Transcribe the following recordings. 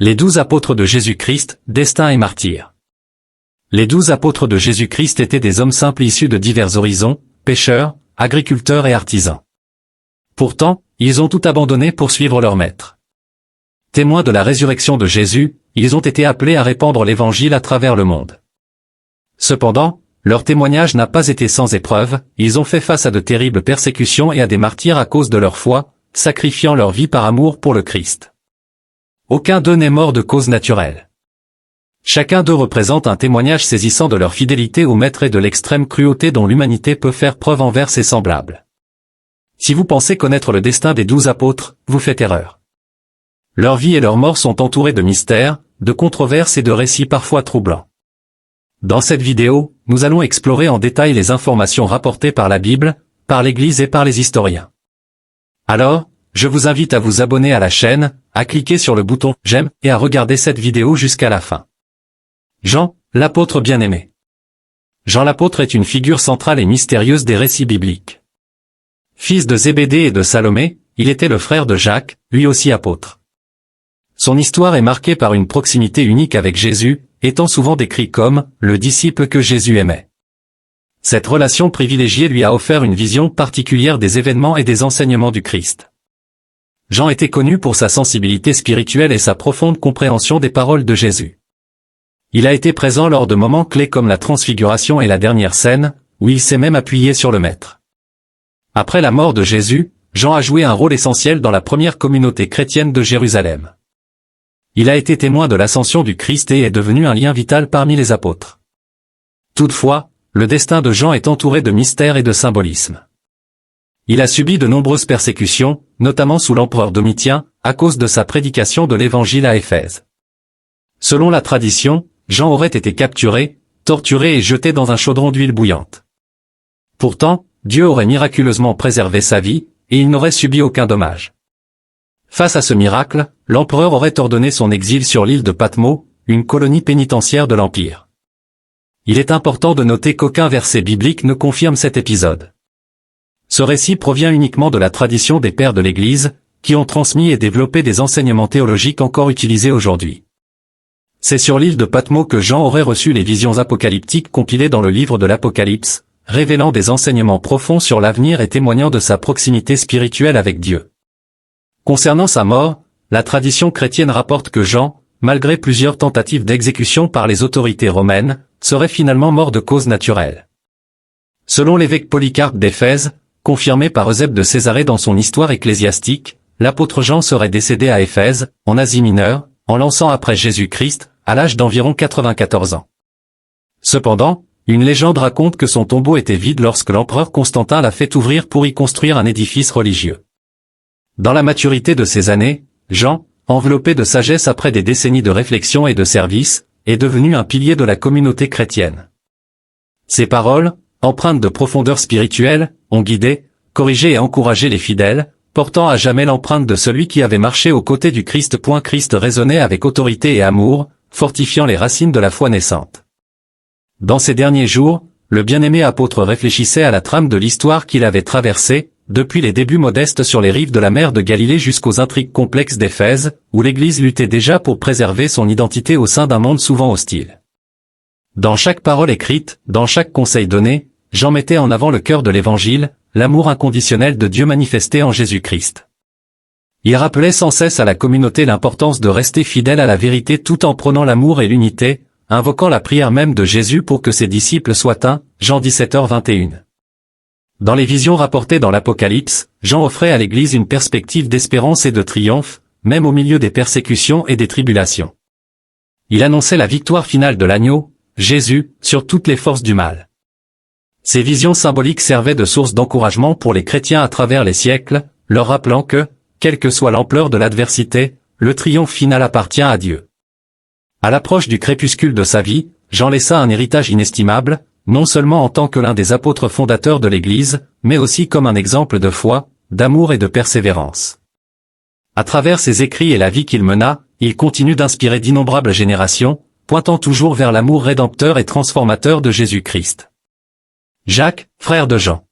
Les 12 apôtres de Jésus-Christ, destin et martyrs. Les 12 apôtres de Jésus-Christ étaient des hommes simples issus de divers horizons, pêcheurs, agriculteurs et artisans. Pourtant, ils ont tout abandonné pour suivre leur maître. Témoins de la résurrection de Jésus, ils ont été appelés à répandre l'Évangile à travers le monde. Cependant, leur témoignage n'a pas été sans épreuve, ils ont fait face à de terribles persécutions et à des martyrs à cause de leur foi, sacrifiant leur vie par amour pour le Christ. Aucun d'eux n'est mort de cause naturelle. Chacun d'eux représente un témoignage saisissant de leur fidélité au Maître et de l'extrême cruauté dont l'humanité peut faire preuve envers ses semblables. Si vous pensez connaître le destin des 12 apôtres, vous faites erreur. Leur vie et leur mort sont entourées de mystères, de controverses et de récits parfois troublants. Dans cette vidéo, nous allons explorer en détail les informations rapportées par la Bible, par l'Église et par les historiens. Alors, je vous invite à vous abonner à la chaîne, à cliquer sur le bouton « J'aime » et à regarder cette vidéo jusqu'à la fin. Jean, l'apôtre bien-aimé. Jean l'apôtre est une figure centrale et mystérieuse des récits bibliques. Fils de Zébédée et de Salomé, il était le frère de Jacques, lui aussi apôtre. Son histoire est marquée par une proximité unique avec Jésus, étant souvent décrit comme « le disciple que Jésus aimait ». Cette relation privilégiée lui a offert une vision particulière des événements et des enseignements du Christ. Jean était connu pour sa sensibilité spirituelle et sa profonde compréhension des paroles de Jésus. Il a été présent lors de moments clés comme la transfiguration et la dernière scène, où il s'est même appuyé sur le Maître. Après la mort de Jésus, Jean a joué un rôle essentiel dans la première communauté chrétienne de Jérusalem. Il a été témoin de l'ascension du Christ et est devenu un lien vital parmi les apôtres. Toutefois, le destin de Jean est entouré de mystères et de symbolisme. Il a subi de nombreuses persécutions, notamment sous l'empereur Domitien, à cause de sa prédication de l'Évangile à Éphèse. Selon la tradition, Jean aurait été capturé, torturé et jeté dans un chaudron d'huile bouillante. Pourtant, Dieu aurait miraculeusement préservé sa vie, et il n'aurait subi aucun dommage. Face à ce miracle, l'empereur aurait ordonné son exil sur l'île de Patmos, une colonie pénitentiaire de l'Empire. Il est important de noter qu'aucun verset biblique ne confirme cet épisode. Ce récit provient uniquement de la tradition des pères de l'Église, qui ont transmis et développé des enseignements théologiques encore utilisés aujourd'hui. C'est sur l'île de Patmos que Jean aurait reçu les visions apocalyptiques compilées dans le livre de l'Apocalypse, révélant des enseignements profonds sur l'avenir et témoignant de sa proximité spirituelle avec Dieu. Concernant sa mort, la tradition chrétienne rapporte que Jean, malgré plusieurs tentatives d'exécution par les autorités romaines, serait finalement mort de cause naturelle. Selon l'évêque Polycarpe d'Éphèse, confirmé par Eusèbe de Césarée dans son histoire ecclésiastique, l'apôtre Jean serait décédé à Éphèse, en Asie mineure, en l'an après Jésus-Christ, à l'âge d'environ 94 ans. Cependant, une légende raconte que son tombeau était vide lorsque l'empereur Constantin l'a fait ouvrir pour y construire un édifice religieux. Dans la maturité de ces années, Jean, enveloppé de sagesse après des décennies de réflexion et de service, est devenu un pilier de la communauté chrétienne. Ses paroles, empreintes de profondeur spirituelle, ont guidé, corrigé et encouragé les fidèles, portant à jamais l'empreinte de celui qui avait marché aux côtés du Christ. Christ raisonnait avec autorité et amour, fortifiant les racines de la foi naissante. Dans ces derniers jours, le bien-aimé apôtre réfléchissait à la trame de l'histoire qu'il avait traversée, depuis les débuts modestes sur les rives de la mer de Galilée jusqu'aux intrigues complexes d'Éphèse, où l'Église luttait déjà pour préserver son identité au sein d'un monde souvent hostile. Dans chaque parole écrite, dans chaque conseil donné, Jean mettait en avant le cœur de l'Évangile, l'amour inconditionnel de Dieu manifesté en Jésus-Christ. Il rappelait sans cesse à la communauté l'importance de rester fidèle à la vérité tout en prônant l'amour et l'unité, invoquant la prière même de Jésus pour que ses disciples soient un, Jean 17h21. Dans les visions rapportées dans l'Apocalypse, Jean offrait à l'Église une perspective d'espérance et de triomphe, même au milieu des persécutions et des tribulations. Il annonçait la victoire finale de l'agneau, Jésus, sur toutes les forces du mal. Ces visions symboliques servaient de source d'encouragement pour les chrétiens à travers les siècles, leur rappelant que, quelle que soit l'ampleur de l'adversité, le triomphe final appartient à Dieu. À l'approche du crépuscule de sa vie, Jean laissa un héritage inestimable, non seulement en tant que l'un des apôtres fondateurs de l'Église, mais aussi comme un exemple de foi, d'amour et de persévérance. À travers ses écrits et la vie qu'il mena, il continue d'inspirer d'innombrables générations, pointant toujours vers l'amour rédempteur et transformateur de Jésus-Christ. Jacques, frère de Jean.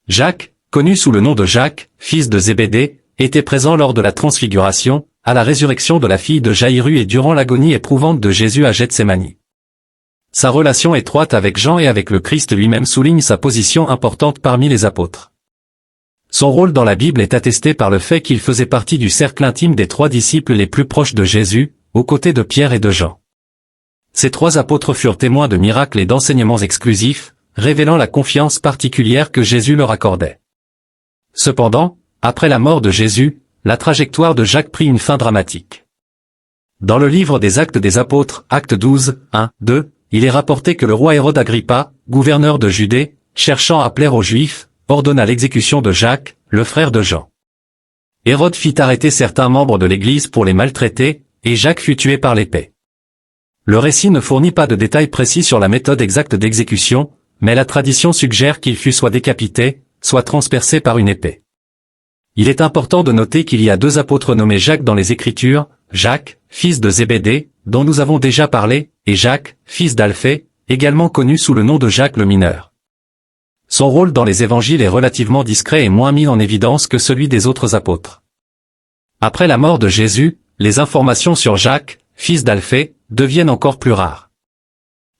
Jacques, connu sous le nom de Jacques, fils de Zébédée, était présent lors de la transfiguration, à la résurrection de la fille de Jaïrus et durant l'agonie éprouvante de Jésus à Gethsémani. Sa relation étroite avec Jean et avec le Christ lui-même souligne sa position importante parmi les apôtres. Son rôle dans la Bible est attesté par le fait qu'il faisait partie du cercle intime des 3 disciples les plus proches de Jésus, aux côtés de Pierre et de Jean. Ces 3 apôtres furent témoins de miracles et d'enseignements exclusifs, révélant la confiance particulière que Jésus leur accordait. Cependant, après la mort de Jésus, la trajectoire de Jacques prit une fin dramatique. Dans le livre des Actes des Apôtres, Actes 12, 1, 2, il est rapporté que le roi Hérode Agrippa, gouverneur de Judée, cherchant à plaire aux Juifs, ordonna l'exécution de Jacques, le frère de Jean. Hérode fit arrêter certains membres de l'Église pour les maltraiter, et Jacques fut tué par l'épée. Le récit ne fournit pas de détails précis sur la méthode exacte d'exécution, mais la tradition suggère qu'il fut soit décapité, soit transpercé par une épée. Il est important de noter qu'il y a 2 apôtres nommés Jacques dans les Écritures, Jacques, fils de Zébédée, dont nous avons déjà parlé, et Jacques, fils d'Alphée, également connu sous le nom de Jacques le mineur. Son rôle dans les évangiles est relativement discret et moins mis en évidence que celui des autres apôtres. Après la mort de Jésus, les informations sur Jacques, fils d'Alphée, deviennent encore plus rares.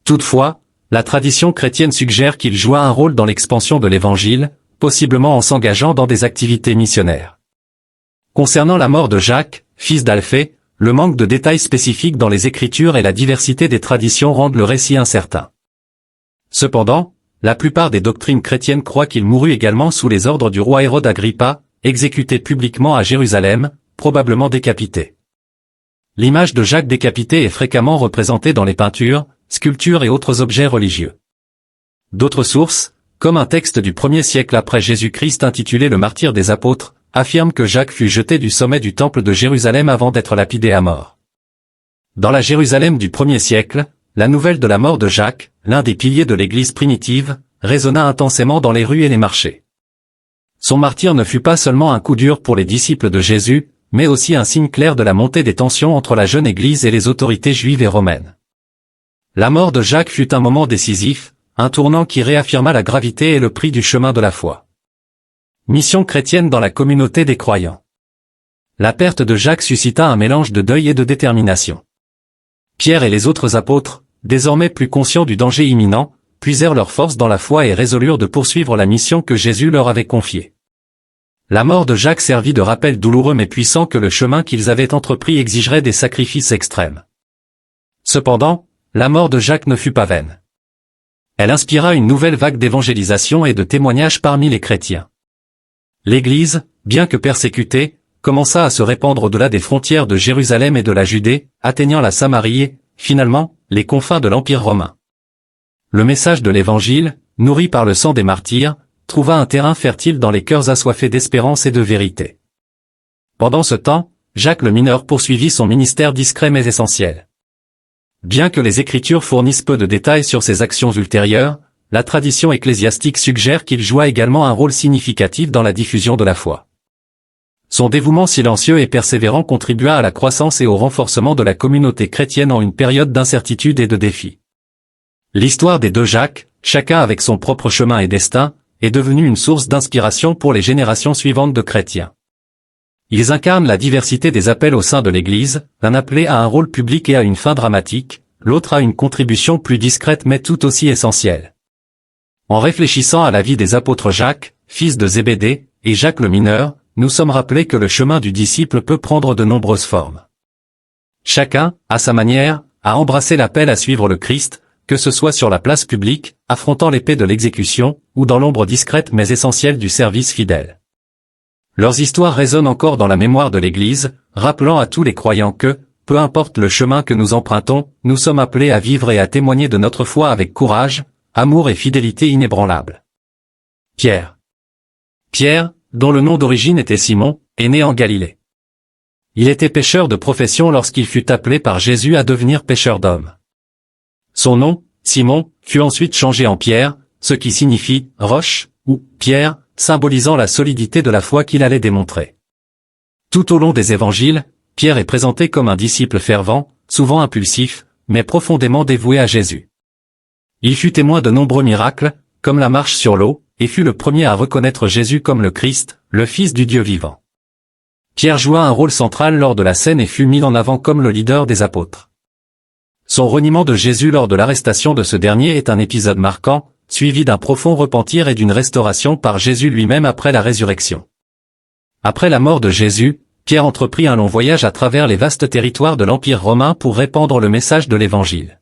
Toutefois, la tradition chrétienne suggère qu'il joua un rôle dans l'expansion de l'évangile, possiblement en s'engageant dans des activités missionnaires. Concernant la mort de Jacques, fils d'Alphée, le manque de détails spécifiques dans les Écritures et la diversité des traditions rendent le récit incertain. Cependant, la plupart des doctrines chrétiennes croient qu'il mourut également sous les ordres du roi Hérode Agrippa, exécuté publiquement à Jérusalem, probablement décapité. L'image de Jacques décapité est fréquemment représentée dans les peintures, sculptures et autres objets religieux. D'autres sources, comme un texte du 1er siècle après Jésus-Christ intitulé Le martyre des apôtres, affirment que Jacques fut jeté du sommet du temple de Jérusalem avant d'être lapidé à mort. Dans la Jérusalem du 1er siècle, la nouvelle de la mort de Jacques, l'un des piliers de l'Église primitive, résonna intensément dans les rues et les marchés. Son martyre ne fut pas seulement un coup dur pour les disciples de Jésus, mais aussi un signe clair de la montée des tensions entre la jeune Église et les autorités juives et romaines. La mort de Jacques fut un moment décisif, un tournant qui réaffirma la gravité et le prix du chemin de la foi. Mission chrétienne dans la communauté des croyants. La perte de Jacques suscita un mélange de deuil et de détermination. Pierre et les autres apôtres, désormais plus conscients du danger imminent, puisèrent leurs forces dans la foi et résolurent de poursuivre la mission que Jésus leur avait confiée. La mort de Jacques servit de rappel douloureux mais puissant que le chemin qu'ils avaient entrepris exigerait des sacrifices extrêmes. Cependant, la mort de Jacques ne fut pas vaine. Elle inspira une nouvelle vague d'évangélisation et de témoignages parmi les chrétiens. L'Église, bien que persécutée, commença à se répandre au-delà des frontières de Jérusalem et de la Judée, atteignant la Samarie et, finalement, les confins de l'Empire romain. Le message de l'Évangile, nourri par le sang des martyrs, trouva un terrain fertile dans les cœurs assoiffés d'espérance et de vérité. Pendant ce temps, Jacques le mineur poursuivit son ministère discret mais essentiel. Bien que les Écritures fournissent peu de détails sur ses actions ultérieures, la tradition ecclésiastique suggère qu'il joua également un rôle significatif dans la diffusion de la foi. Son dévouement silencieux et persévérant contribua à la croissance et au renforcement de la communauté chrétienne en une période d'incertitude et de défis. L'histoire des 2 Jacques, chacun avec son propre chemin et destin, est devenue une source d'inspiration pour les générations suivantes de chrétiens. Ils incarnent la diversité des appels au sein de l'Église, l'un appelé à un rôle public et à une fin dramatique, l'autre à une contribution plus discrète mais tout aussi essentielle. En réfléchissant à la vie des apôtres Jacques, fils de Zébédée, et Jacques le mineur, nous sommes rappelés que le chemin du disciple peut prendre de nombreuses formes. Chacun, à sa manière, a embrassé l'appel à suivre le Christ, que ce soit sur la place publique, affrontant l'épée de l'exécution, ou dans l'ombre discrète mais essentielle du service fidèle. Leurs histoires résonnent encore dans la mémoire de l'Église, rappelant à tous les croyants que, peu importe le chemin que nous empruntons, nous sommes appelés à vivre et à témoigner de notre foi avec courage, amour et fidélité inébranlables. Pierre. Pierre, dont le nom d'origine était Simon, est né en Galilée. Il était pêcheur de profession lorsqu'il fut appelé par Jésus à devenir pêcheur d'hommes. Son nom, Simon, fut ensuite changé en Pierre, ce qui signifie « roche » ou « pierre », symbolisant la solidité de la foi qu'il allait démontrer. Tout au long des évangiles, Pierre est présenté comme un disciple fervent, souvent impulsif, mais profondément dévoué à Jésus. Il fut témoin de nombreux miracles, comme la marche sur l'eau, et fut le premier à reconnaître Jésus comme le Christ, le Fils du Dieu vivant. Pierre joua un rôle central lors de la scène et fut mis en avant comme le leader des apôtres. Son reniement de Jésus lors de l'arrestation de ce dernier est un épisode marquant, suivi d'un profond repentir et d'une restauration par Jésus lui-même après la résurrection. Après la mort de Jésus, Pierre entreprit un long voyage à travers les vastes territoires de l'Empire romain pour répandre le message de l'Évangile.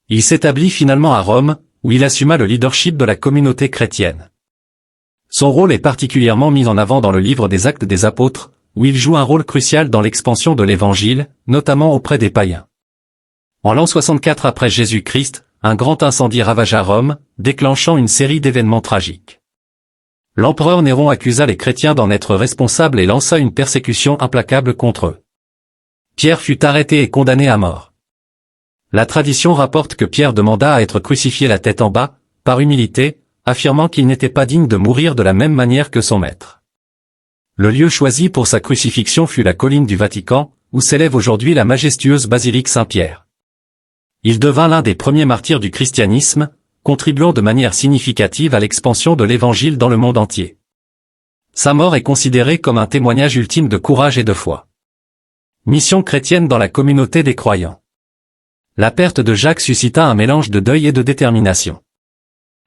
Il s'établit finalement à Rome, où il assuma le leadership de la communauté chrétienne. Son rôle est particulièrement mis en avant dans le livre des Actes des Apôtres, où il joue un rôle crucial dans l'expansion de l'Évangile, notamment auprès des païens. En l'an 64 après Jésus-Christ, un grand incendie ravagea Rome, déclenchant une série d'événements tragiques. L'empereur Néron accusa les chrétiens d'en être responsables et lança une persécution implacable contre eux. Pierre fut arrêté et condamné à mort. La tradition rapporte que Pierre demanda à être crucifié la tête en bas, par humilité, affirmant qu'il n'était pas digne de mourir de la même manière que son maître. Le lieu choisi pour sa crucifixion fut la colline du Vatican, où s'élève aujourd'hui la majestueuse basilique Saint-Pierre. Il devint l'un des premiers martyrs du christianisme, contribuant de manière significative à l'expansion de l'Évangile dans le monde entier. Sa mort est considérée comme un témoignage ultime de courage et de foi. Mission chrétienne dans la communauté des croyants. La perte de Jacques suscita un mélange de deuil et de détermination.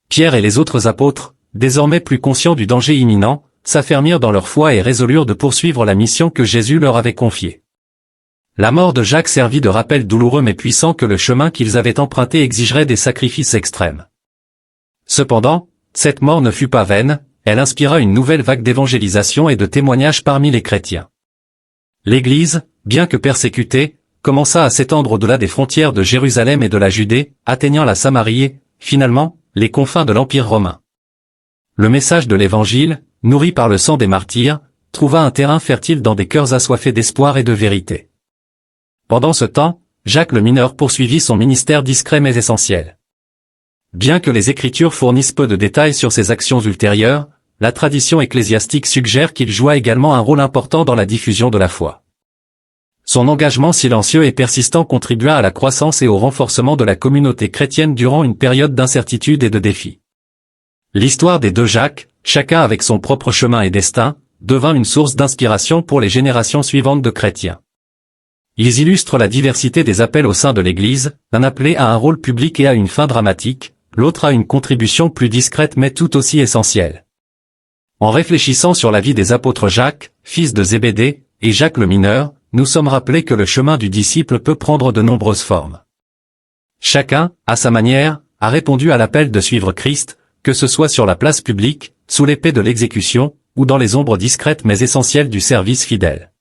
Pierre et les autres apôtres, désormais plus conscients du danger imminent, s'affermirent dans leur foi et résolurent de poursuivre la mission que Jésus leur avait confiée. La mort de Jacques servit de rappel douloureux mais puissant que le chemin qu'ils avaient emprunté exigerait des sacrifices extrêmes. Cependant, cette mort ne fut pas vaine, elle inspira une nouvelle vague d'évangélisation et de témoignages parmi les chrétiens. L'Église, bien que persécutée, commença à s'étendre au-delà des frontières de Jérusalem et de la Judée, atteignant la Samarie et, finalement, les confins de l'Empire romain. Le message de l'Évangile, nourri par le sang des martyrs, trouva un terrain fertile dans des cœurs assoiffés d'espoir et de vérité. Pendant ce temps, Jacques le mineur poursuivit son ministère discret mais essentiel. Bien que les Écritures fournissent peu de détails sur ses actions ultérieures, la tradition ecclésiastique suggère qu'il joua également un rôle important dans la diffusion de la foi. Son engagement silencieux et persistant contribua à la croissance et au renforcement de la communauté chrétienne durant une période d'incertitude et de défis. L'histoire des deux Jacques, chacun avec son propre chemin et destin, devint une source d'inspiration pour les générations suivantes de chrétiens. Ils illustrent la diversité des appels au sein de l'Église, l'un appelé à un rôle public et à une fin dramatique, l'autre à une contribution plus discrète mais tout aussi essentielle. En réfléchissant sur la vie des apôtres Jacques, fils de Zébédée, et Jacques le mineur, nous sommes rappelés que le chemin du disciple peut prendre de nombreuses formes. Chacun, à sa manière, a répondu à l'appel de suivre Christ, que ce soit sur la place publique, sous l'épée de l'exécution, ou dans les ombres discrètes mais essentielles du service fidèle.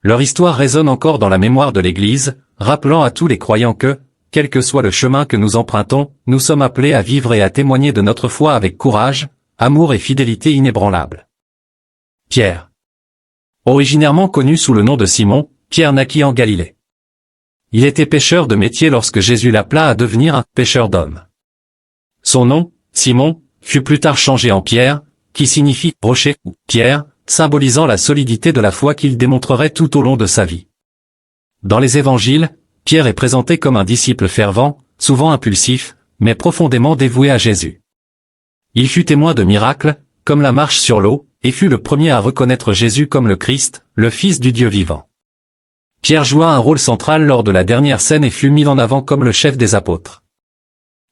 Leur histoire résonne encore dans la mémoire de l'Église, rappelant à tous les croyants que, quel que soit le chemin que nous empruntons, nous sommes appelés à vivre et à témoigner de notre foi avec courage, amour et fidélité inébranlables. Pierre. Originairement connu sous le nom de Simon, Pierre naquit en Galilée. Il était pêcheur de métier lorsque Jésus l'appela à devenir un pêcheur d'hommes. Son nom, Simon, fut plus tard changé en Pierre, qui signifie « rocher » ou « pierre », symbolisant la solidité de la foi qu'il démontrerait tout au long de sa vie. Dans les évangiles, Pierre est présenté comme un disciple fervent, souvent impulsif, mais profondément dévoué à Jésus. Il fut témoin de miracles, comme la marche sur l'eau, et fut le premier à reconnaître Jésus comme le Christ, le Fils du Dieu vivant. Pierre joua un rôle central lors de la dernière scène et fut mis en avant comme le chef des apôtres.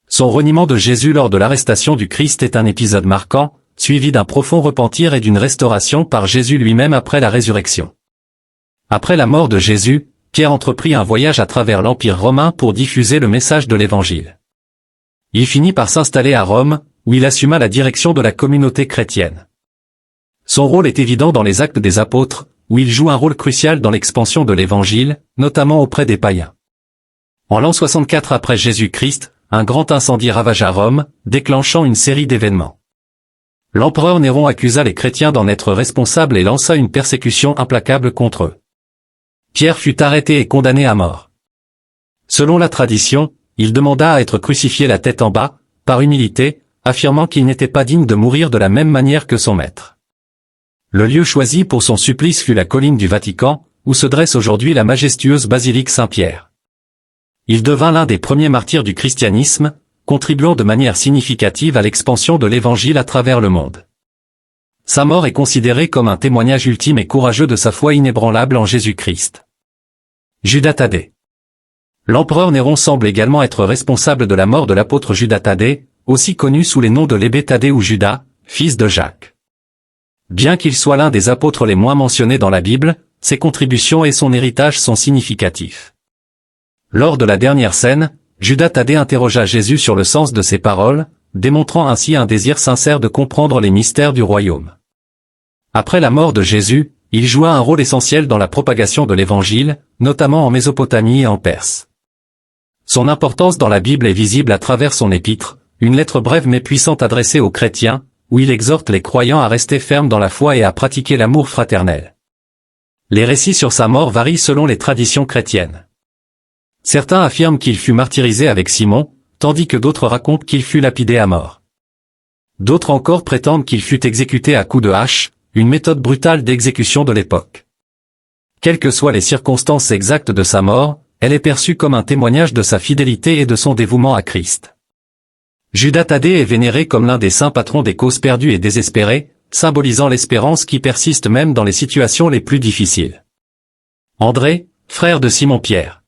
Son reniement de Jésus lors de l'arrestation du Christ est un épisode marquant, suivi d'un profond repentir et d'une restauration par Jésus lui-même après la résurrection. Après la mort de Jésus, Pierre entreprit un voyage à travers l'Empire romain pour diffuser le message de l'Évangile. Il finit par s'installer à Rome, où il assuma la direction de la communauté chrétienne. Son rôle est évident dans les Actes des Apôtres, où il joue un rôle crucial dans l'expansion de l'Évangile, notamment auprès des païens. En l'an 64 après Jésus-Christ, un grand incendie ravagea Rome, déclenchant une série d'événements. L'empereur Néron accusa les chrétiens d'en être responsables et lança une persécution implacable contre eux. Pierre fut arrêté et condamné à mort. Selon la tradition, il demanda à être crucifié la tête en bas, par humilité, affirmant qu'il n'était pas digne de mourir de la même manière que son maître. Le lieu choisi pour son supplice fut la colline du Vatican, où se dresse aujourd'hui la majestueuse basilique Saint-Pierre. Il devint l'un des premiers martyrs du christianisme, contribuant de manière significative à l'expansion de l'Évangile à travers le monde. Sa mort est considérée comme un témoignage ultime et courageux de sa foi inébranlable en Jésus-Christ. Judas Thaddée. L'empereur Néron semble également être responsable de la mort de l'apôtre Judas Thaddée, aussi connu sous les noms de Lébbé Thaddée ou Judas, fils de Jacques. Bien qu'il soit l'un des apôtres les moins mentionnés dans la Bible, ses contributions et son héritage sont significatifs. Lors de la dernière scène, Judas Thaddée interrogea Jésus sur le sens de ses paroles, démontrant ainsi un désir sincère de comprendre les mystères du royaume. Après la mort de Jésus, il joua un rôle essentiel dans la propagation de l'Évangile, notamment en Mésopotamie et en Perse. Son importance dans la Bible est visible à travers son épître, une lettre brève mais puissante adressée aux chrétiens, où il exhorte les croyants à rester fermes dans la foi et à pratiquer l'amour fraternel. Les récits sur sa mort varient selon les traditions chrétiennes. Certains affirment qu'il fut martyrisé avec Simon, tandis que d'autres racontent qu'il fut lapidé à mort. D'autres encore prétendent qu'il fut exécuté à coups de hache, une méthode brutale d'exécution de l'époque. Quelles que soient les circonstances exactes de sa mort, elle est perçue comme un témoignage de sa fidélité et de son dévouement à Christ. Judas Thaddée est vénéré comme l'un des saints patrons des causes perdues et désespérées, symbolisant l'espérance qui persiste même dans les situations les plus difficiles. André, frère de Simon-Pierre.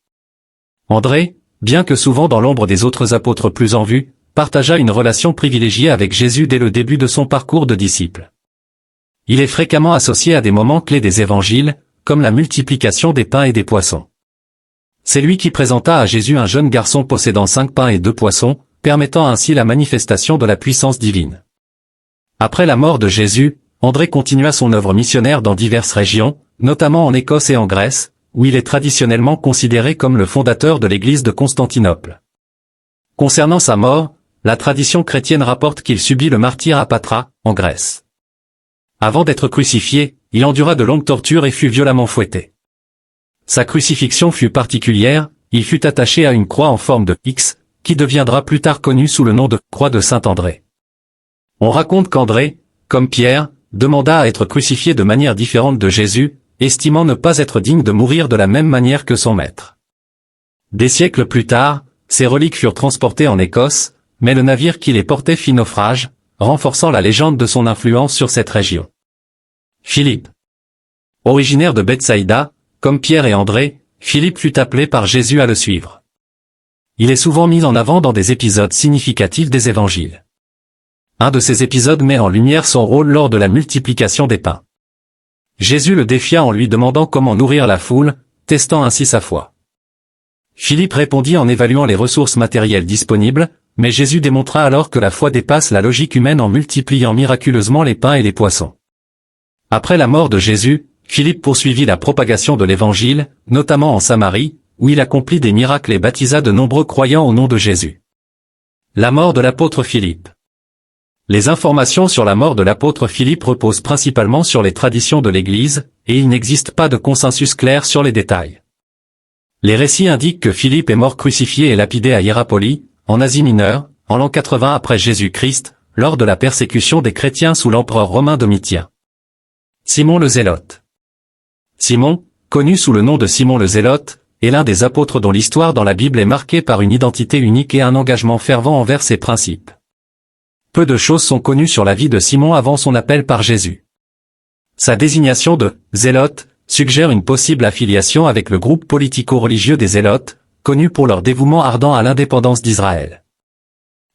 André, bien que souvent dans l'ombre des autres apôtres plus en vue, partagea une relation privilégiée avec Jésus dès le début de son parcours de disciple. Il est fréquemment associé à des moments clés des évangiles, comme la multiplication des pains et des poissons. C'est lui qui présenta à Jésus un jeune garçon possédant 5 pains et 2 poissons, permettant ainsi la manifestation de la puissance divine. Après la mort de Jésus, André continua son œuvre missionnaire dans diverses régions, notamment en Écosse et en Grèce, où il est traditionnellement considéré comme le fondateur de l'église de Constantinople. Concernant sa mort, la tradition chrétienne rapporte qu'il subit le martyre à Patra, en Grèce. Avant d'être crucifié, il endura de longues tortures et fut violemment fouetté. Sa crucifixion fut particulière, il fut attaché à une croix en forme de X, qui deviendra plus tard connue sous le nom de croix de Saint-André. On raconte qu'André, comme Pierre, demanda à être crucifié de manière différente de Jésus, estimant ne pas être digne de mourir de la même manière que son maître. Des siècles plus tard, ces reliques furent transportées en Écosse, mais le navire qui les portait fit naufrage, renforçant la légende de son influence sur cette région. Philippe. Originaire de Bethsaïda, comme Pierre et André, Philippe fut appelé par Jésus à le suivre. Il est souvent mis en avant dans des épisodes significatifs des évangiles. Un de ces épisodes met en lumière son rôle lors de la multiplication des pains. Jésus le défia en lui demandant comment nourrir la foule, testant ainsi sa foi. Philippe répondit en évaluant les ressources matérielles disponibles, mais Jésus démontra alors que la foi dépasse la logique humaine en multipliant miraculeusement les pains et les poissons. Après la mort de Jésus, Philippe poursuivit la propagation de l'Évangile, notamment en Samarie, où il accomplit des miracles et baptisa de nombreux croyants au nom de Jésus. La mort de l'apôtre Philippe. Les informations sur la mort de l'apôtre Philippe reposent principalement sur les traditions de l'Église, et il n'existe pas de consensus clair sur les détails. Les récits indiquent que Philippe est mort crucifié et lapidé à Hiérapolie, en Asie mineure, en l'an 80 après Jésus-Christ, lors de la persécution des chrétiens sous l'empereur romain Domitien. Simon le Zélote. Simon, connu sous le nom de Simon le Zélote, est l'un des apôtres dont l'histoire dans la Bible est marquée par une identité unique et un engagement fervent envers ses principes. Peu de choses sont connues sur la vie de Simon avant son appel par Jésus. Sa désignation de « zélote » suggère une possible affiliation avec le groupe politico-religieux des Zélotes, connu pour leur dévouement ardent à l'indépendance d'Israël.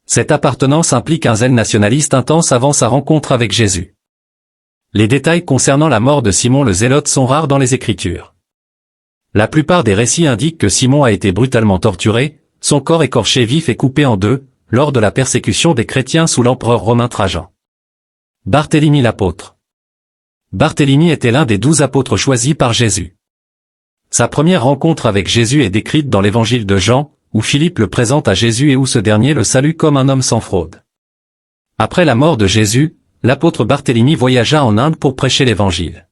Cette appartenance implique un zèle nationaliste intense avant sa rencontre avec Jésus. Les détails concernant la mort de Simon le Zélote sont rares dans les Écritures. La plupart des récits indiquent que Simon a été brutalement torturé, son corps écorché vif et coupé en deux, lors de la persécution des chrétiens sous l'empereur romain Trajan. Barthélemy l'apôtre. Barthélemy était l'un des 12 apôtres choisis par Jésus. Sa première rencontre avec Jésus est décrite dans l'évangile de Jean, où Philippe le présente à Jésus et où ce dernier le salue comme un homme sans fraude. Après la mort de Jésus, l'apôtre Barthélemy voyagea en Inde pour prêcher l'évangile.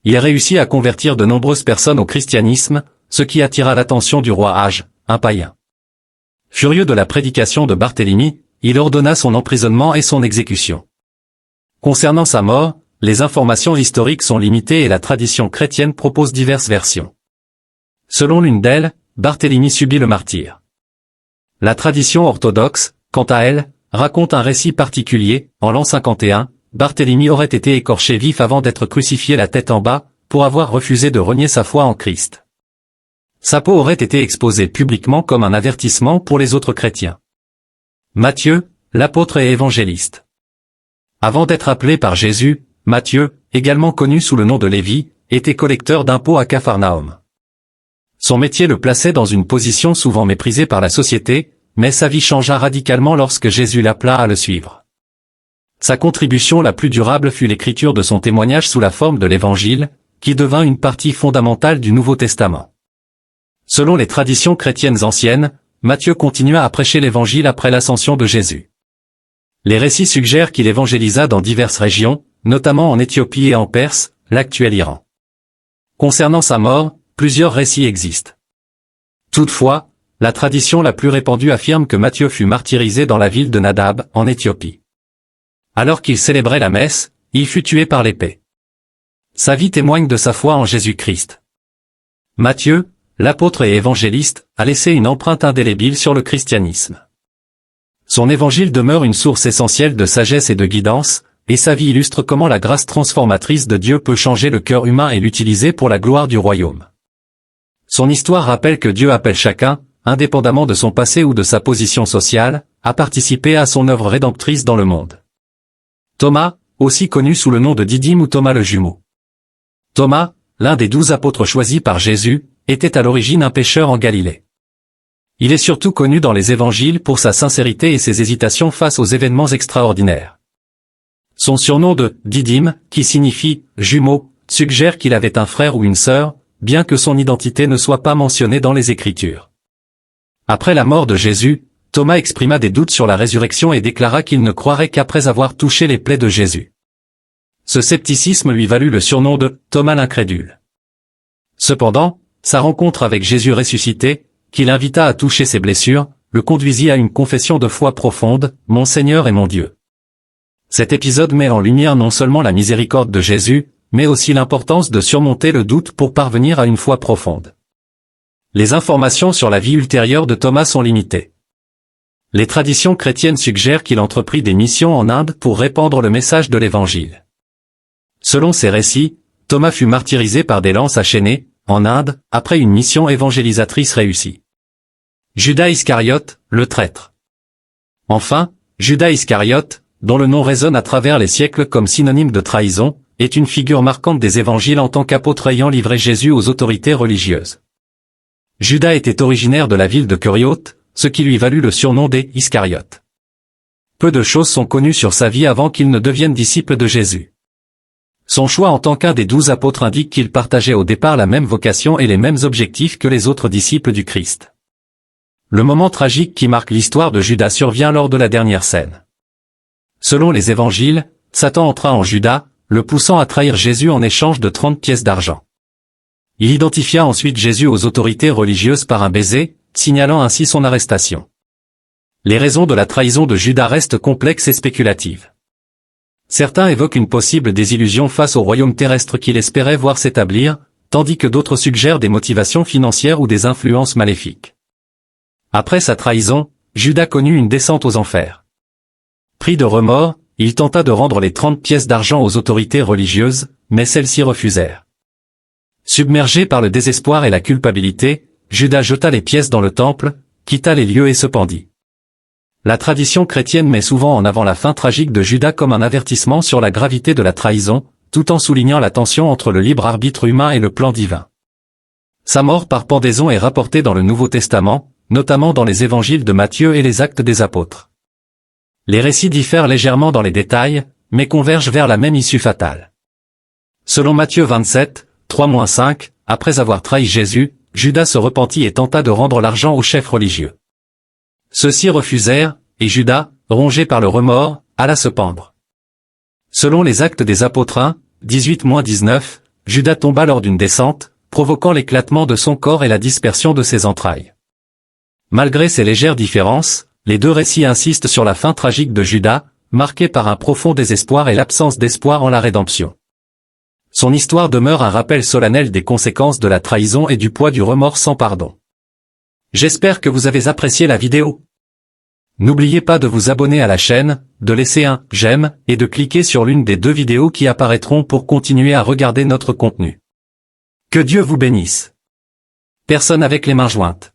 Il réussit à convertir de nombreuses personnes au christianisme, ce qui attira l'attention du roi Age, un païen. Furieux de la prédication de Barthélemy, il ordonna son emprisonnement et son exécution. Concernant sa mort, les informations historiques sont limitées et la tradition chrétienne propose diverses versions. Selon l'une d'elles, Barthélemy subit le martyre. La tradition orthodoxe, quant à elle, raconte un récit particulier. En l'an 51, Barthélemy aurait été écorché vif avant d'être crucifié la tête en bas, pour avoir refusé de renier sa foi en Christ. Sa peau aurait été exposée publiquement comme un avertissement pour les autres chrétiens. Matthieu, l'apôtre et évangéliste. Avant d'être appelé par Jésus, Matthieu, également connu sous le nom de Lévi, était collecteur d'impôts à Capharnaüm. Son métier le plaçait dans une position souvent méprisée par la société, mais sa vie changea radicalement lorsque Jésus l'appela à le suivre. Sa contribution la plus durable fut l'écriture de son témoignage sous la forme de l'Évangile, qui devint une partie fondamentale du Nouveau Testament. Selon les traditions chrétiennes anciennes, Matthieu continua à prêcher l'Évangile après l'ascension de Jésus. Les récits suggèrent qu'il évangélisa dans diverses régions, notamment en Éthiopie et en Perse, l'actuel Iran. Concernant sa mort, plusieurs récits existent. Toutefois, la tradition la plus répandue affirme que Matthieu fut martyrisé dans la ville de Nadab, en Éthiopie. Alors qu'il célébrait la messe, il fut tué par l'épée. Sa vie témoigne de sa foi en Jésus-Christ. Matthieu, l'apôtre et évangéliste, a laissé une empreinte indélébile sur le christianisme. Son évangile demeure une source essentielle de sagesse et de guidance, et sa vie illustre comment la grâce transformatrice de Dieu peut changer le cœur humain et l'utiliser pour la gloire du royaume. Son histoire rappelle que Dieu appelle chacun, indépendamment de son passé ou de sa position sociale, à participer à son œuvre rédemptrice dans le monde. Thomas, aussi connu sous le nom de Didyme ou Thomas le jumeau. Thomas, l'un des 12 apôtres choisis par Jésus, était à l'origine un pêcheur en Galilée. Il est surtout connu dans les évangiles pour sa sincérité et ses hésitations face aux événements extraordinaires. Son surnom de « Didyme », qui signifie « jumeau », suggère qu'il avait un frère ou une sœur, bien que son identité ne soit pas mentionnée dans les Écritures. Après la mort de Jésus, Thomas exprima des doutes sur la résurrection et déclara qu'il ne croirait qu'après avoir touché les plaies de Jésus. Ce scepticisme lui valut le surnom de « Thomas l'incrédule ». Cependant, sa rencontre avec Jésus ressuscité, qui l'invita à toucher ses blessures, le conduisit à une confession de foi profonde, « Mon Seigneur et mon Dieu ». Cet épisode met en lumière non seulement la miséricorde de Jésus, mais aussi l'importance de surmonter le doute pour parvenir à une foi profonde. Les informations sur la vie ultérieure de Thomas sont limitées. Les traditions chrétiennes suggèrent qu'il entreprit des missions en Inde pour répandre le message de l'Évangile. Selon ces récits, Thomas fut martyrisé par des lances à Chennai, en Inde, après une mission évangélisatrice réussie. Judas Iscariote, le traître. Enfin, Judas Iscariote, dont le nom résonne à travers les siècles comme synonyme de trahison, est une figure marquante des évangiles en tant qu'apôtre ayant livré Jésus aux autorités religieuses. Judas était originaire de la ville de Curiote, ce qui lui valut le surnom des Iscariotes. Peu de choses sont connues sur sa vie avant qu'il ne devienne disciple de Jésus. Son choix en tant qu'un des 12 apôtres indique qu'il partageait au départ la même vocation et les mêmes objectifs que les autres disciples du Christ. Le moment tragique qui marque l'histoire de Judas survient lors de la dernière scène. Selon les évangiles, Satan entra en Judas, le poussant à trahir Jésus en échange de 30 pièces d'argent. Il identifia ensuite Jésus aux autorités religieuses par un baiser, signalant ainsi son arrestation. Les raisons de la trahison de Judas restent complexes et spéculatives. Certains évoquent une possible désillusion face au royaume terrestre qu'il espérait voir s'établir, tandis que d'autres suggèrent des motivations financières ou des influences maléfiques. Après sa trahison, Judas connut une descente aux enfers. Pris de remords, il tenta de rendre les 30 pièces d'argent aux autorités religieuses, mais celles-ci refusèrent. Submergé par le désespoir et la culpabilité, Judas jeta les pièces dans le temple, quitta les lieux et se pendit. La tradition chrétienne met souvent en avant la fin tragique de Judas comme un avertissement sur la gravité de la trahison, tout en soulignant la tension entre le libre arbitre humain et le plan divin. Sa mort par pendaison est rapportée dans le Nouveau Testament, notamment dans les évangiles de Matthieu et les Actes des Apôtres. Les récits diffèrent légèrement dans les détails, mais convergent vers la même issue fatale. Selon Matthieu 27, 3-5, après avoir trahi Jésus, Judas se repentit et tenta de rendre l'argent aux chefs religieux. Ceux-ci refusèrent, et Judas, rongé par le remords, alla se pendre. Selon les Actes des Apôtres 1, 18-19, Judas tomba lors d'une descente, provoquant l'éclatement de son corps et la dispersion de ses entrailles. Malgré ces légères différences, les deux récits insistent sur la fin tragique de Judas, marquée par un profond désespoir et l'absence d'espoir en la rédemption. Son histoire demeure un rappel solennel des conséquences de la trahison et du poids du remords sans pardon. J'espère que vous avez apprécié la vidéo. N'oubliez pas de vous abonner à la chaîne, de laisser un « j'aime » et de cliquer sur l'une des 2 vidéos qui apparaîtront pour continuer à regarder notre contenu. Que Dieu vous bénisse. Personne avec les mains jointes.